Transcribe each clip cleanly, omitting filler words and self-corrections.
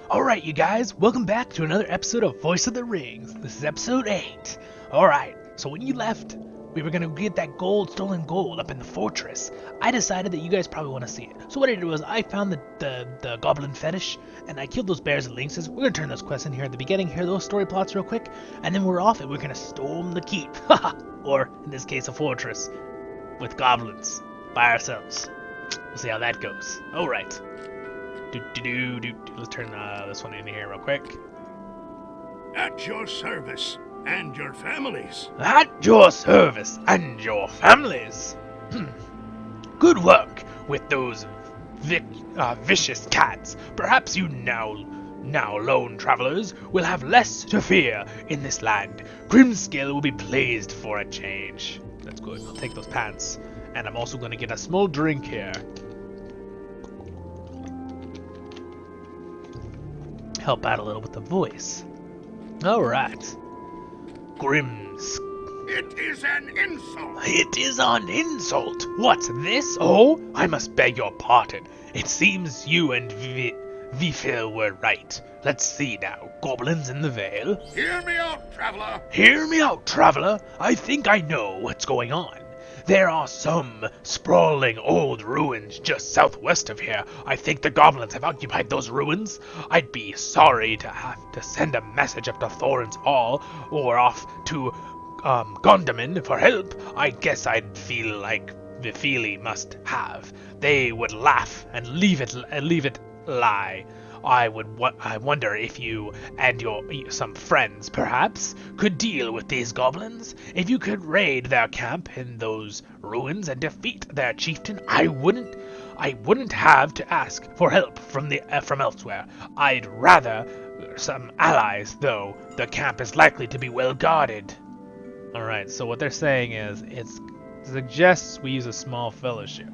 Alright, you guys, welcome back to another episode of Voice of the Rings. This is episode 8. Alright, so when you left, we were gonna get that stolen gold up in the fortress. I decided that you guys probably want to see it. So what I did was I found the goblin fetish, and I killed those bears and lynxes. We're gonna turn those quests in here at the beginning, hear those story plots real quick, and then we're off and we're gonna storm the keep. Haha! Or, in this case, a fortress. With goblins. By ourselves. We'll see how that goes. Alright. Let's turn this one in here real quick. At your service and your families. At your service and your families. Good work with those vicious cats. Perhaps you now lone travelers will have less to fear in this land. Grimskill will be pleased for a change. That's good. I'll take those pants. And I'm also going to get a small drink here. Help out a little with the voice. Alright. Grims. It is an insult. It is an insult. What's this? Oh, I must beg your pardon. It seems you and Vifil were right. Let's see now. Goblins in the Vale. Hear me out, traveler. Hear me out, traveler. I think I know what's going on. There are some sprawling old ruins just southwest of here. I think the goblins have occupied those ruins. I'd be sorry to have to send a message up to Thorin's Hall or off to Gondaman for help. I guess I'd feel like Vifili must have. They would laugh and leave it lie. I wonder if you and some friends, perhaps, could deal with these goblins. If you could raid their camp in those ruins and defeat their chieftain, I wouldn't have to ask for help from elsewhere. I'd rather some allies, though. The camp is likely to be well guarded. All right. So what they're saying is it suggests we use a small fellowship.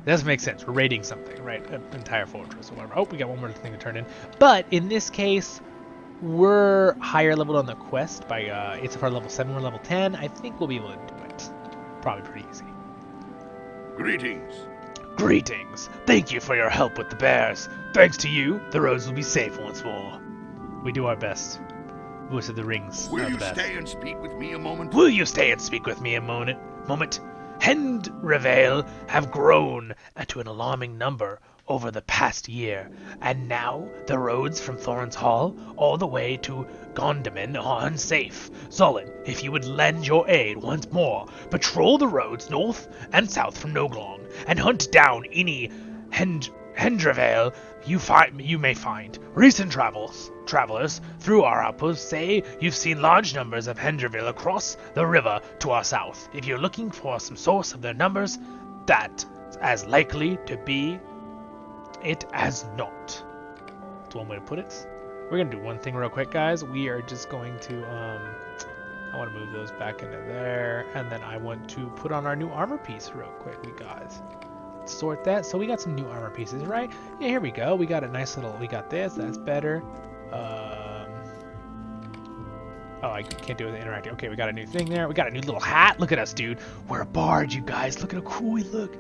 It doesn't make sense. We're raiding something, right? An entire fortress or whatever. Oh, we got one more thing to turn in. But in this case, we're higher leveled on the quest by it's for level 7, we're level 10. I think we'll be able to do it. Probably pretty easy. Greetings. Greetings. Thank you for your help with the bears. Thanks to you, the roads will be safe once more. We do our best. Voice of the Rings. Will you stay and speak with me a moment? Will you stay and speak with me a moment? Hendrevale have grown to an alarming number over the past year, and now the roads from Thorin's Hall all the way to Gondaman are unsafe. Zullen, if you would lend your aid once more, patrol the roads north and south from Noglong, and hunt down any Hendrevale you may find. Recent travelers through our outposts say you've seen large numbers of Hendrevale across the river to our south. If you're looking for some source of their numbers, that's as likely to be it as not. That's one way to put it. We're gonna do one thing real quick, guys. We are just going to I want to move those back into there, and then I want to put on our new armor piece real quick, you guys. Sort that. So we got some new armor pieces, right? Yeah, here we go. We got a nice little, we got this. That's better. Oh, I can't do it with interacting. Okay, we got a new thing there. We got a new little hat. Look at us, dude. We're a bard, you guys. Look at how cool we look.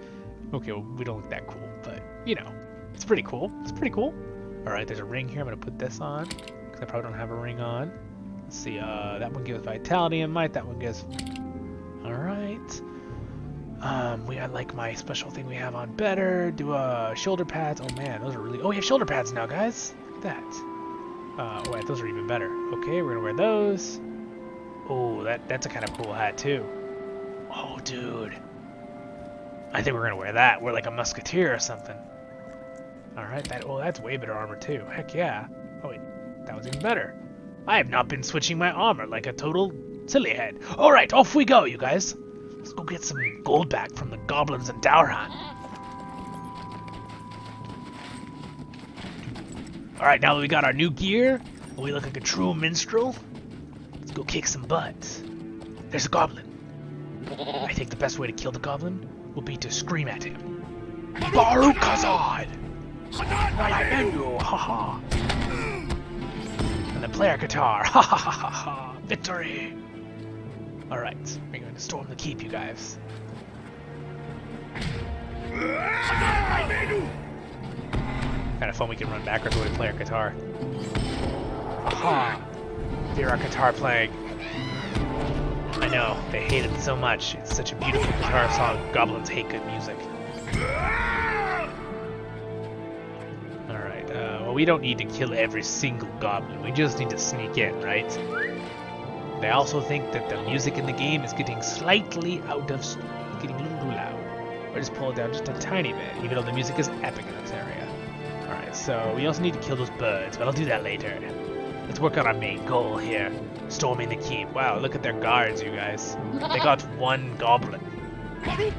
Okay, well, we don't look that cool, but, you know, it's pretty cool. It's pretty cool. All right, there's a ring here. I'm going to put this on because I probably don't have a ring on. Let's see. That one gives vitality and might. That one gives... All right. We got like my special thing we have on better. Do shoulder pads. Oh man, those are really. Oh, we have shoulder pads now, guys. Look at that. Wait, those are even better. Okay, we're gonna wear those. Oh, that's a kind of cool hat too. Oh, dude. I think we're gonna wear that. We're like a musketeer or something. All right, that's way better armor too. Heck yeah. Oh wait, that was even better. I have not been switching my armor like a total silly head. All right, off we go, you guys. Let's go get some gold back from the goblins in Dauran. Alright, now that we got our new gear, and we look like a true minstrel, let's go kick some butt. There's a goblin. I think the best way to kill the goblin will be to scream at him. Baru Khazad! Nalabendu, haha! And then play our guitar, ha ha ha ha ha! Victory! Alright, we're going to storm the keep, you guys. Kind of fun we can run backwards when we play our guitar. Aha! Hear our guitar playing. I know, they hate it so much. It's such a beautiful guitar song. Goblins hate good music. Alright, well, we don't need to kill every single goblin. We just need to sneak in, right? They also think that the music in the game is getting slightly out of... getting a little too loud. Or just pull it down just a tiny bit, even though the music is epic in this area. Alright, so we also need to kill those birds, but I'll do that later. Let's work on our main goal here. Storming the keep. Wow, look at their guards, you guys. They got one goblin. I'm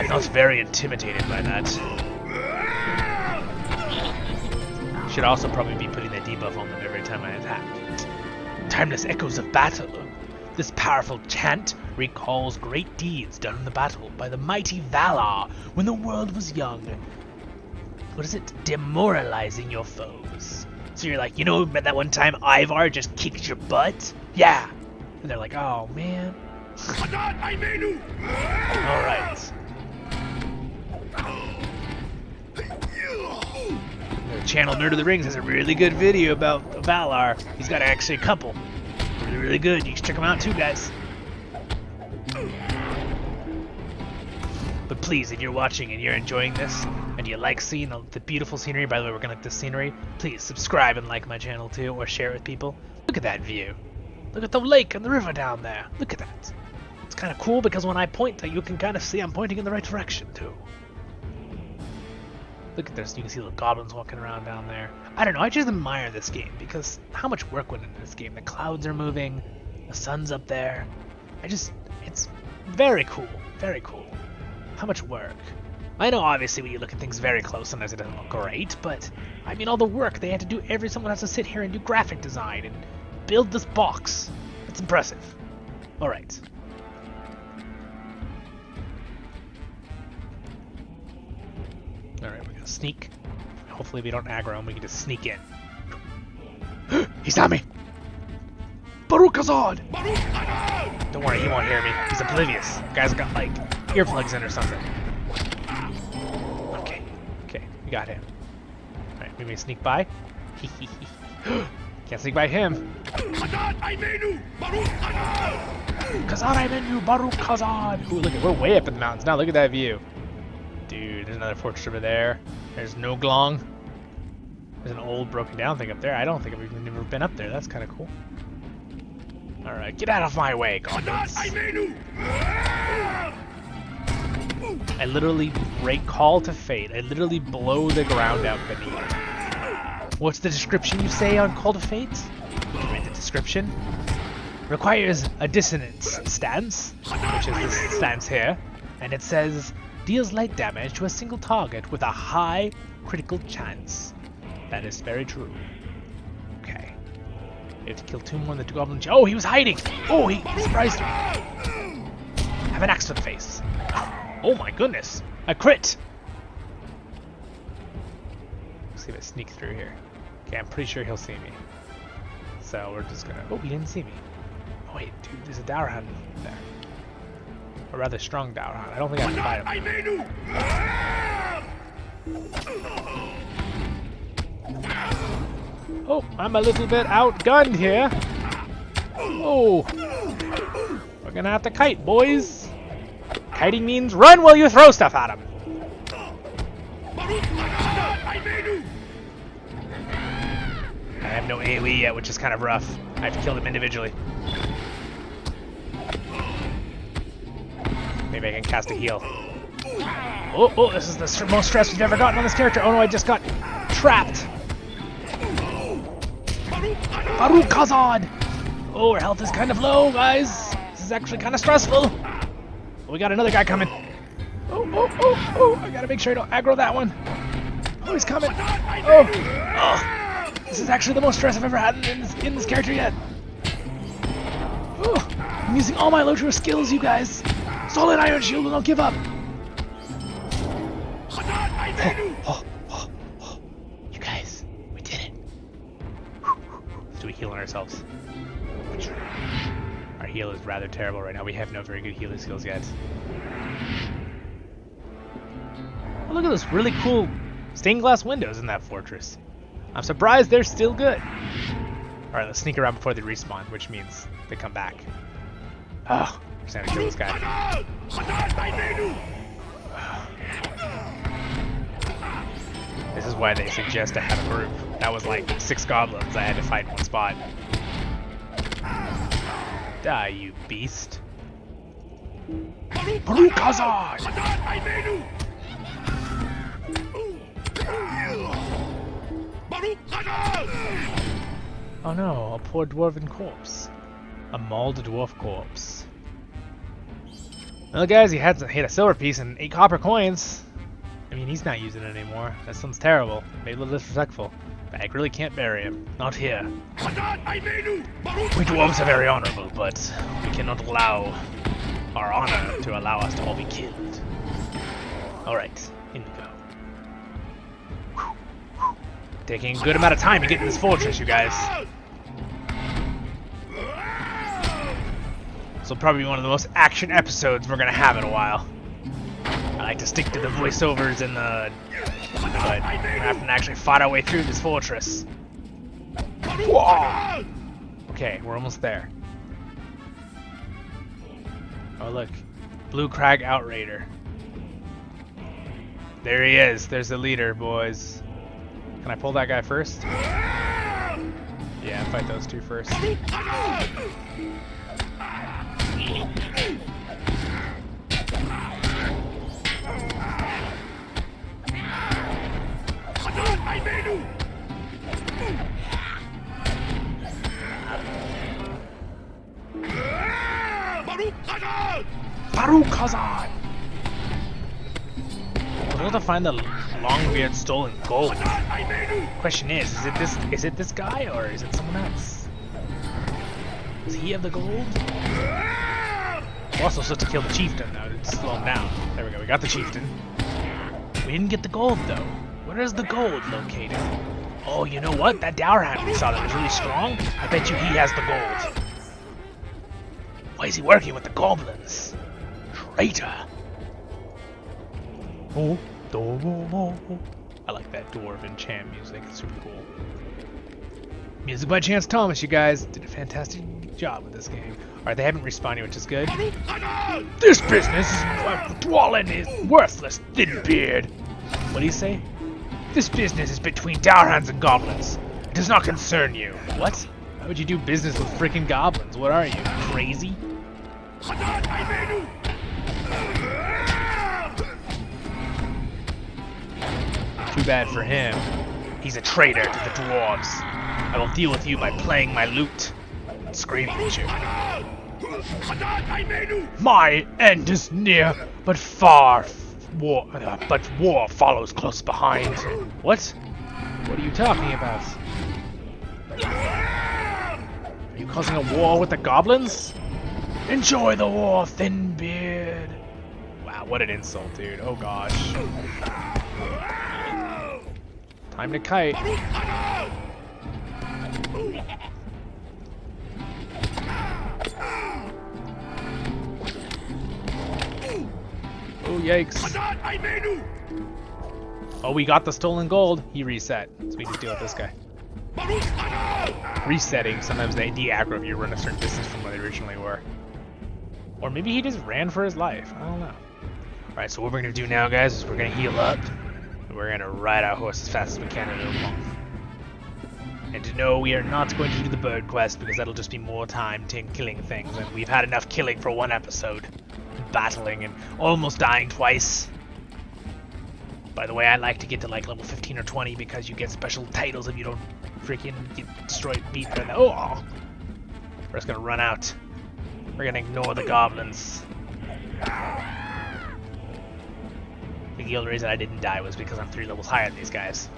not very intimidated by that. Should also probably be putting the debuff on them every time I attack. Timeless echoes of battle. This powerful chant recalls great deeds done in the battle by the mighty Valar when the world was young. What is it? Demoralizing your foes. So you're like, you know, that one time Ivar just kicked your butt? Yeah. And they're like, oh man. Alright. The channel Nerd of the Rings has a really good video about Valar. He's got actually a couple. Really, really good. You should check them out too, guys. But please, if you're watching and you're enjoying this, and you like seeing the beautiful scenery, by the way, we're gonna like this scenery, please subscribe and like my channel too, or share it with people. Look at that view. Look at the lake and the river down there. Look at that. It's kind of cool because when I point, you can kind of see I'm pointing in the right direction too. Look at this. You can see little goblins walking around down there. I don't know. I just admire this game because how much work went into this game. The clouds are moving. The sun's up there. It's very cool. Very cool. How much work. I know obviously when you look at things very close sometimes it doesn't look great, but I mean all the work they had to do, someone has to sit here and do graphic design and build this box. It's impressive. Alright. Alright, we're gonna sneak. Hopefully we don't aggro him, we can just sneak in. He's on me! Baruch Hazard! Don't worry, he won't hear me. He's oblivious. Guy's got like earplugs in or something. Okay, we got him. Alright, maybe sneak by. Can't sneak by him. Khazad Aimenu Baruch Khazad! Ooh, look at, we're way up in the mountains now. Look at that view. Dude, there's another fortress over there. There's Noglong. There's an old broken down thing up there. I don't think I've even ever been up there. That's kind of cool. Alright, get out of my way, goblins. I literally break call to fate. I literally blow the ground out beneath. What's the description you say on Call to Fate? You can read the description. Requires a dissonance stance, which is this stance here, and it says deals light damage to a single target with a high critical chance. That is very true. Okay. We have to kill two more of the goblin. Oh, he was hiding! Oh, he surprised me. Have an axe to the face. Oh my goodness! A crit! Let's see if I sneak through here. Okay, I'm pretty sure he'll see me. So we're just gonna... Oh, he didn't see me. Oh wait, dude, there's a Daurhan there. A rather strong Daurhan. I don't think I can fight him. Oh, I'm a little bit outgunned here. Oh! We're gonna have to kite, boys! Kiting means run while you throw stuff at him! I have no AoE yet, which is kind of rough. I have to kill them individually. Maybe I can cast a heal. Oh, this is the most stress we've ever gotten on this character. Oh no, I just got trapped. Baruch Hazard! Oh, our health is kind of low, guys. This is actually kind of stressful. Oh, we got another guy coming. Oh, I gotta make sure I don't aggro that one. Oh, he's coming. Oh. This is actually the most stress I've ever had in this character yet. Oh, I'm using all my LOTRO skills, you guys. Solid Iron Shield and I'll give up. You guys, we did it. Let's do a heal on ourselves. Our heal is rather terrible right now. We have no very good healing skills yet. Oh, look at this really cool Stained glass windows in that fortress. I'm surprised they're still good. Alright, let's sneak around before they respawn, which means they come back. Oh, I'm just gonna kill this guy. This is why they suggest to have a group. That was like 6 goblins I had to fight in one spot. Die, you beast. Barukazar! Oh no, a poor dwarven corpse. A mauled dwarf corpse. Well guys, he had a silver piece and 8 copper coins. I mean, he's not using it anymore. That sounds terrible. Maybe a little disrespectful. But I really can't bury him. Not here. We dwarves are very honorable, but we cannot allow our honor to allow us to all be killed. Alright, in we go. Taking a good amount of time to get in this fortress, you guys. This will probably be one of the most action episodes we're gonna have in a while. I like to stick to the voiceovers and the... but we're gonna have to actually fight our way through this fortress. Whoa! Okay, we're almost there. Oh look, Blue Crag Outraider. There he is. There's the leader, boys. Can I pull that guy first? Yeah, fight those two first. Barukazar! We're able to find the Longbeard stolen gold. Question is it this guy or is it someone else? Does he have the gold? We're also supposed to kill the chieftain now to slow him down. There we go, we got the chieftain. We didn't get the gold though. Where is the gold located? Oh, you know what? That Dowerhound we saw that was really strong, I bet you he has the gold. Why is he working with the goblins? Traitor! Oh, I like that dwarven chant music. It's super cool. Music by Chance Thomas, you guys did a fantastic job with this game. Alright, they haven't respawned, which is good. This business is Dwalin is worthless, thin beard. What do you say? This business is between Dowerhounds and goblins. It does not concern you. What? Why would you do business with freaking goblins? What are you, crazy? Too bad for him. He's a traitor to the dwarves. I will deal with you by playing my lute and screaming at you. My end is near, but war follows close behind. What? What are you talking about? Are you causing a war with the goblins? Enjoy the war, thin beard. Wow, what an insult, dude. Oh gosh. Time to kite. Oh, yikes. Oh, we got the stolen gold. He reset, so we can deal with this guy. Resetting, sometimes they de-aggro if you run a certain distance from where they originally were. Or maybe he just ran for his life. I don't know. Alright, so what we're going to do now, guys, is we're going to heal up. And we're going to ride our horse as fast as we can to Noglong. And no, we are not going to do the bird quest, because that'll just be more time killing things. And we've had enough killing for one episode. Battling and almost dying twice. By the way, I like to get to like level 15 or 20 because you get special titles if you don't freaking get destroyed, beat by the... Oh! We're just gonna run out. We're gonna ignore the goblins. The only reason I didn't die was because I'm 3 levels higher than these guys.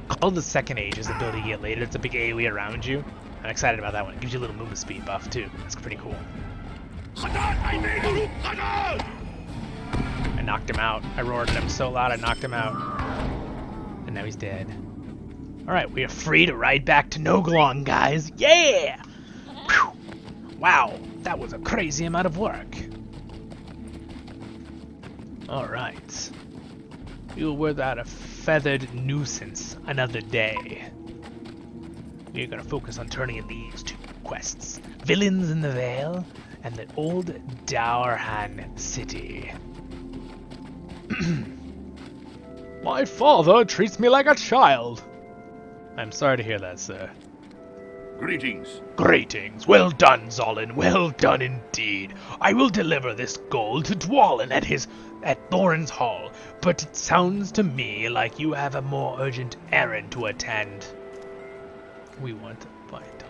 Called the Second Age is the ability you get later. It's a big AoE around you. I'm excited about that one. It gives you a little movement speed buff too. That's pretty cool. I knocked him out. I roared at him so loud I knocked him out. And now he's dead. Alright, we are free to ride back to Noglong, guys. Yeah! Whew. Wow, that was a crazy amount of work. Alright. We will wear that a feathered nuisance another day. We are going to focus on turning in these two quests. Villains in the Vale and the old Dourhan city. My father treats me like a child. I'm sorry to hear that, sir. Greetings. Greetings. Well done, Zolin. Well done indeed. I will deliver this gold to Dwalin at Thorin's Hall, but it sounds to me like you have a more urgent errand to attend. We want vitality.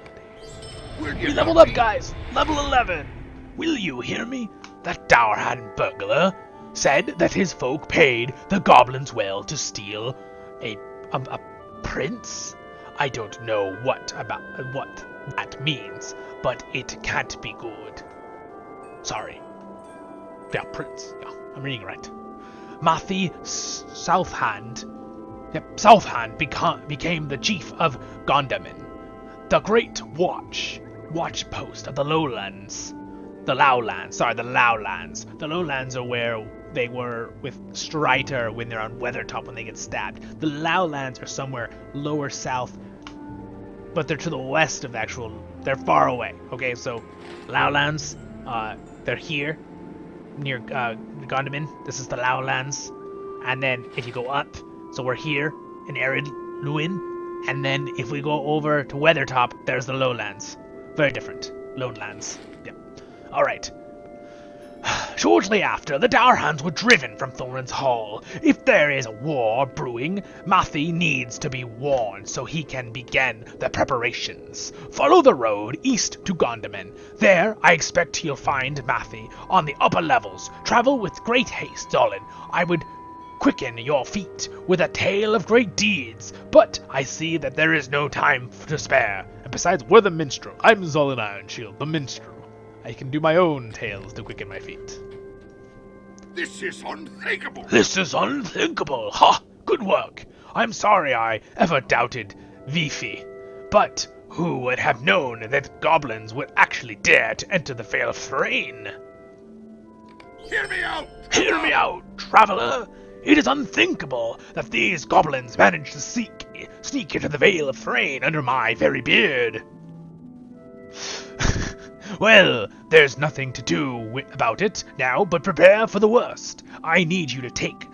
We leveled up, guys! Level 11! Will you hear me? That Dourhan burglar said that his folk paid the goblins well to steal a prince? I don't know what that means, but it can't be good. Sorry. Yeah, prince. Yeah, I'm reading right. Mathi Southhand. Yep, Southhand became the chief of Gondaman, the great watch post of the Lowlands. The Lowlands. The Lowlands are where they were with Strider when they're on Weathertop when they get stabbed. The Lowlands are somewhere lower south, but they're to the west of the actual. They're far away. Okay, so Lowlands, they're here near Gondaman. This is the Lowlands, and then if you go up, so we're here in Arid Luin, and then if we go over to Weathertop, there's the Lowlands. Very different. Lowlands. Yep. All right. Shortly after, the Dourhans were driven from Thorin's Hall. If there is a war brewing, Mathi needs to be warned so he can begin the preparations. Follow the road east to Gondaman. There, I expect you'll find Mathi on the upper levels. Travel with great haste, Zolin. I would quicken your feet with a tale of great deeds, but I see that there is no time to spare. And besides, we're the minstrel. I'm Zolin Ironshield, the minstrel. I can do my own tales to quicken my feet. This is unthinkable. This is unthinkable. Ha! Good work. I'm sorry I ever doubted Vifi, but who would have known that goblins would actually dare to enter the Vale of Thrain? Hear me out! Hear me out, traveler! It is unthinkable that these goblins managed to sneak into the Vale of Thrain under my very beard. Well, there's nothing to do about it now but prepare for the worst. I need you to take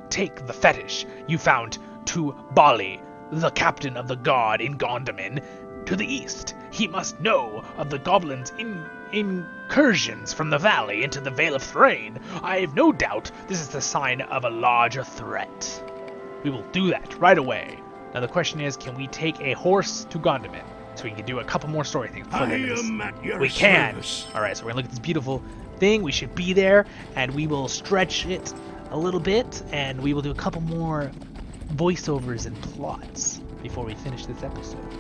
the fetish you found to Bali, the captain of the guard in Gondaman, to the east. He must know of the goblins' incursions from the valley into the Vale of Thrain. I have no doubt this is the sign of a larger threat. We will do that right away. Now the question is, can we take a horse to Gondaman? So we can do a couple more story things. We can. All right, so we're gonna look at this beautiful thing. We should be there, and we will stretch it a little bit, and we will do a couple more voiceovers and plots before we finish this episode.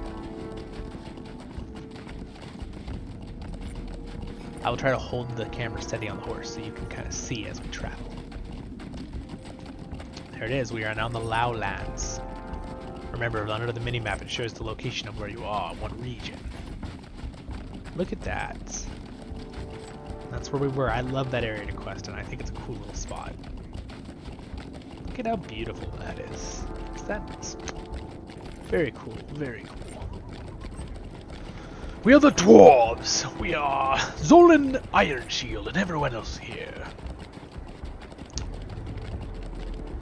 I will try to hold the camera steady on the horse so you can kind of see as we travel. There it is. We are now on the Lowlands. Remember, under the minimap, it shows the location of where you are, what region. Look at that. That's where we were. I love that area to quest, and I think it's a cool little spot. Look at how beautiful that is. That's very cool, very cool. We are the dwarves. We are Zolin Ironshield and everyone else here.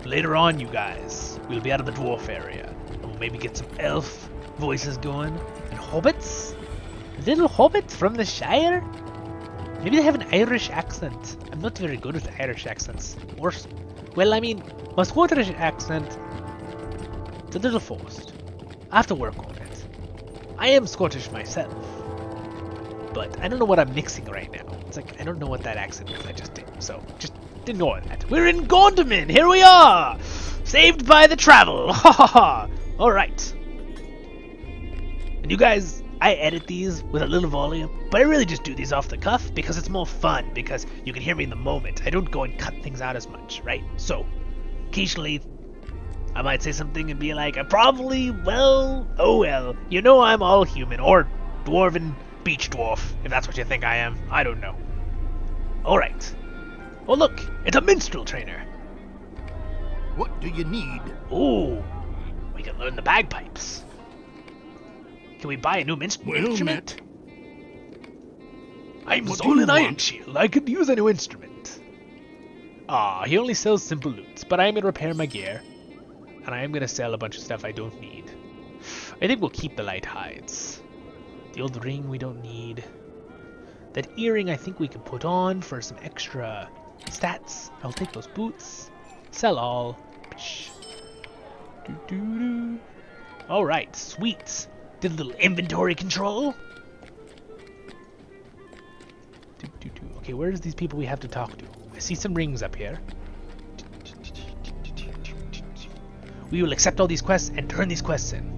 Later on, you guys, we'll be out of the dwarf area. We'll maybe get some elf voices going. And hobbits? Little hobbits from the Shire? Maybe they have an Irish accent. I'm not very good with Irish accents. Well, I mean, my Scottish accent, it's a little forced. I have to work on it. I am Scottish myself. But I don't know what I'm mixing right now. It's like, I don't know what that accent is I just did. So, just ignore that. We're in Gondaman! Here we are! Saved by the travel! Ha ha ha! Alright. And you guys, I edit these with a little volume, but I really just do these off the cuff because it's more fun, because you can hear me in the moment. I don't go and cut things out as much, right? So, occasionally, I might say something and be like, oh well, you know I'm all human, or dwarven beach dwarf, if that's what you think I am. I don't know. Alright. Oh look, it's a minstrel trainer. What do you need? Ooh, we can learn the bagpipes. Can we buy a new Well instrument? met. I'm What do Solid you Iron want? Shield. I could use a new instrument. He only sells simple loots, but I am gonna repair my gear, and I am gonna sell a bunch of stuff I don't need. I think we'll keep the light hides. The old ring we don't need. That earring I think we could put on for some extra stats. I'll take those boots. Sell all. Alright, sweet. Did a little inventory control. Okay, where's these people we have to talk to? I see some rings up here. We will accept all these quests and turn these quests in.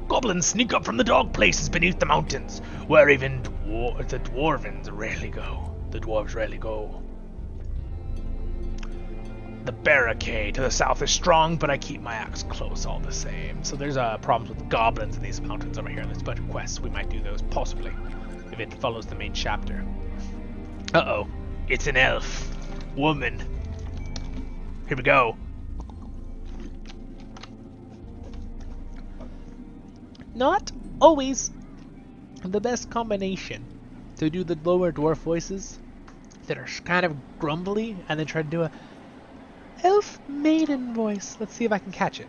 Goblins sneak up from the dark places beneath the mountains, where even the dwarves rarely go. The barricade to the south is strong, but I keep my axe close all the same. So there's problems with goblins in these mountains over here. There's a bunch of quests. We might do those, possibly, if it follows the main chapter. Uh-oh. It's an elf. Woman. Here we go. Not always the best combination to do the lower dwarf voices that are kind of grumbly and then try to do a elf maiden voice. Let's see if I can catch it.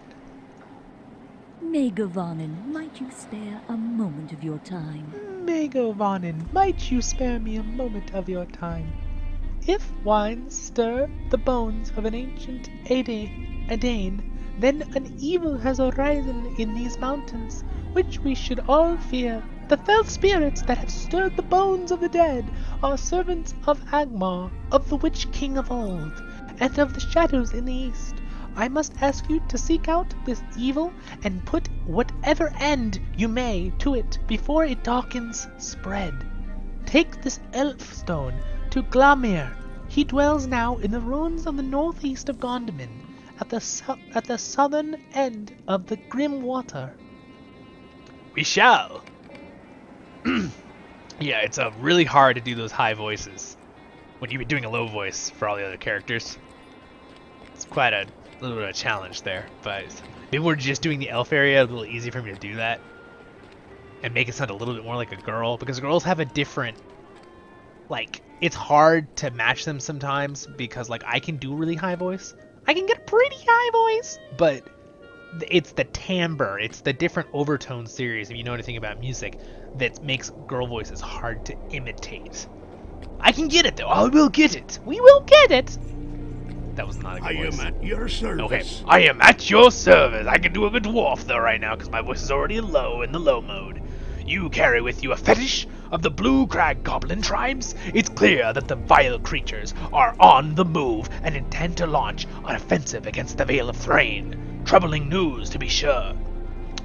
Megavanen, might you spare a moment of your time? Megavanen, might you spare me a moment of your time? If wine stir the bones of an ancient Adane, then an evil has arisen in these mountains, which we should all fear. The fell spirits that have stirred the bones of the dead are servants of Agmar, of the Witch King of old, and of the shadows in the east. I must ask you to seek out this evil and put whatever end you may to it before it darkens spread. Take this elf stone to Glamir. He dwells now in the ruins of the northeast of Gondaman, at the southern end of the grim water. We shall. Yeah, it's really hard to do those high voices when you've been doing a low voice for all the other characters. It's quite a little bit of a challenge there, but maybe we're just doing the elf area a little easy for me to do that and make it sound a little bit more like a girl, because girls have a different, like, it's hard to match them sometimes because, like, I can do a really high voice. I can get a pretty high voice, but it's the timbre, it's the different overtone series, if you know anything about music, that makes girl voices hard to imitate. I can get it, though. I will get it. We will get it. That was not a good voice. I am at your service. Okay, I am at your service. I can do a good dwarf, though, right now, because my voice is already low in the low mode. You carry with you a fetish of the Blue Crag Goblin tribes? It's clear that the vile creatures are on the move and intend to launch an offensive against the Vale of Thrain. Troubling news, to be sure.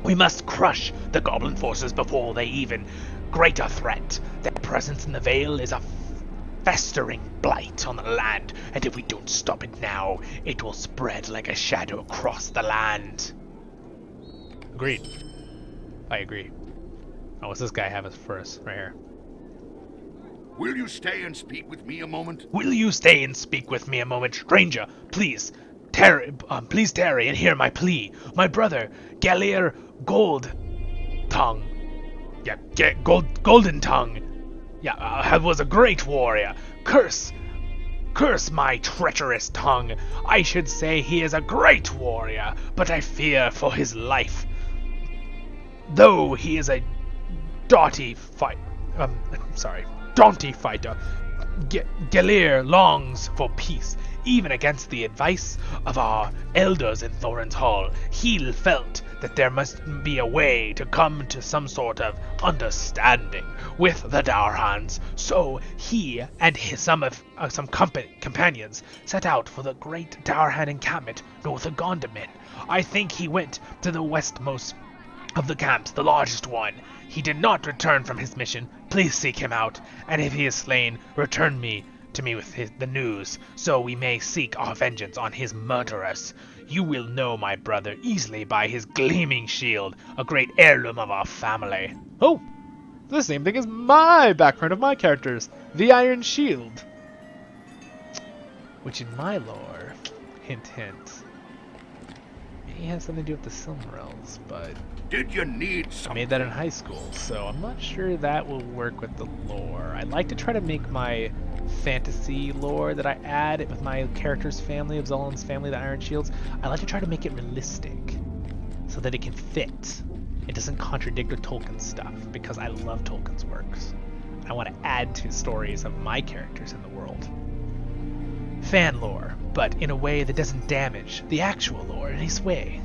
We must crush the Goblin forces before they even greater threat. Their presence in the Vale is a festering blight on the land, and if we don't stop it now, it will spread like a shadow across the land. Agreed. I agree. Oh, what's this guy have for us right here? Will you stay and speak with me a moment? Will you stay and speak with me a moment, stranger? Please tarry and hear my plea. My brother, Galir Gold-Tongue. Yeah, Golden Tongue. Yeah, was a great warrior. Curse my treacherous tongue. I should say he is a great warrior, but I fear for his life. Though he is a doughty fighter, Galir longs for peace, even against the advice of our elders in Thorin's Hall. He felt that there must be a way to come to some sort of understanding with the Darhans, so he and some companions set out for the great Darhan encampment north of Gondaman. I think he went to the westmost of the camps, the largest one. He did not return from his mission. Please seek him out, and if he is slain, return to me with the news, so we may seek our vengeance on his murderers. You will know my brother easily by his gleaming shield, a great heirloom of our family. Oh, the same thing as my background of my characters, the Iron Shield, which in my lore Hint, hint. He has something to do with the Silmarils, but Did you need I something? made that in high school, so I'm not sure that will work with the lore. I'd like to try to make my fantasy lore that I add with my character's family, of Zolan's family, the Iron Shields, I like to try to make it realistic so that it can fit. It doesn't contradict with Tolkien's stuff, because I love Tolkien's works. I want to add to stories of my characters in the world. Fan lore, but in a way that doesn't damage the actual lore in any way.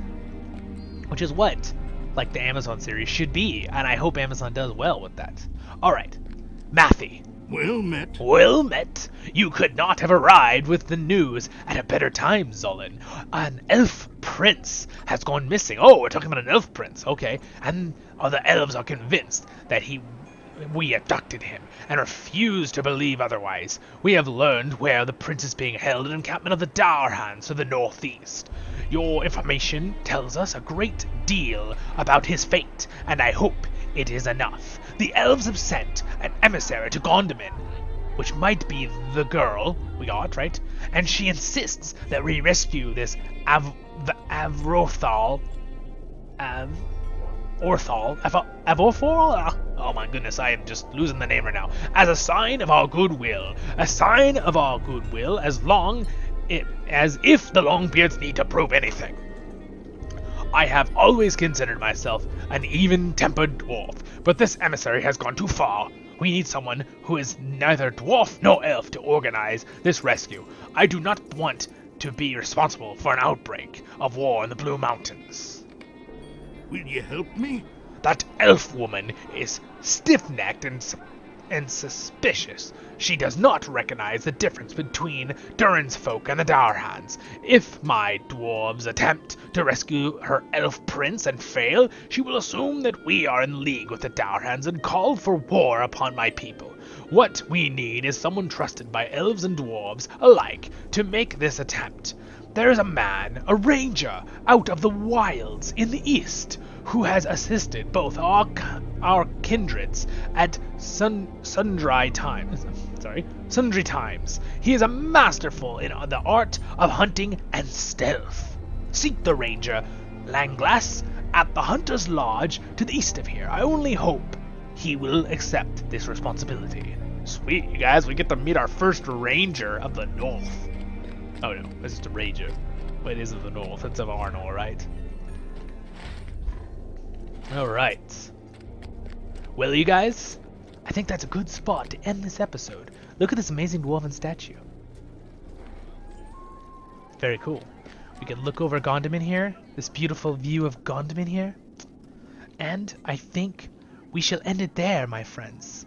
Which is what, like the Amazon series, should be, and I hope Amazon does well with that. Alright, Matthew. Well met. Well met. You could not have arrived with the news at a better time, Zolan. An elf prince has gone missing. Oh, we're talking about an elf prince. Okay. And the elves are convinced that we abducted him and refuse to believe otherwise. We have learned where the prince is being held, an encampment of the Dourhands to the northeast. Your information tells us a great deal about his fate, and I hope it is enough. The elves have sent an emissary to Gondaman, which might be the girl we got, right? And she insists that we rescue this Avorthal. Oh my goodness, I am just losing the name right now. As a sign of our goodwill. A sign of our goodwill as if the Longbeards need to prove anything. I have always considered myself an even-tempered dwarf, but this emissary has gone too far. We need someone who is neither dwarf nor elf to organize this rescue. I do not want to be responsible for an outbreak of war in the Blue Mountains. Will you help me? That elf woman is stiff-necked and suspicious. She does not recognize the difference between Durin's folk and the Dourhands. If my dwarves attempt to rescue her elf prince and fail, she will assume that we are in league with the Dourhands and call for war upon my people. What we need is someone trusted by elves and dwarves alike to make this attempt. There is a man, a ranger, out of the wilds in the east, who has assisted both our kindreds at sundry times. He is a masterful in the art of hunting and stealth. Seek the ranger Langlass at the Hunter's Lodge to the east of here. I only hope he will accept this responsibility. Sweet, you guys, we get to meet our first ranger of the north. Oh no, it's just a ranger. But it is of the north, it's of Arnor, right? Alright. Well, you guys, I think that's a good spot to end this episode. Look at this amazing dwarven statue. Very cool. We can look over Gondaman here, this beautiful view of Gondaman here. And I think we shall end it there, my friends.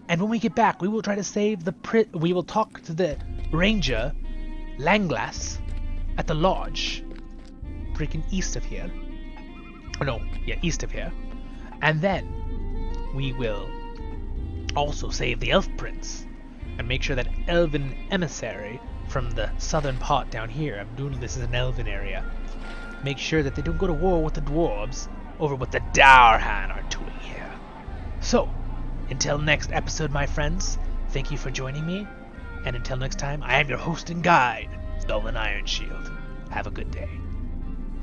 And when we get back, we will try to save we will talk to the ranger, Langlass, at the lodge, freaking east of here. Oh, no, yeah, east of here. And then we will also save the elf prince and make sure that elven emissary from the southern part down here, I'm doing this as an elven area, make sure that they don't go to war with the dwarves over what the Dourhan are doing here. So, until next episode, my friends, thank you for joining me, and until next time, I am your host and guide, Stolen Iron Shield. Have a good day.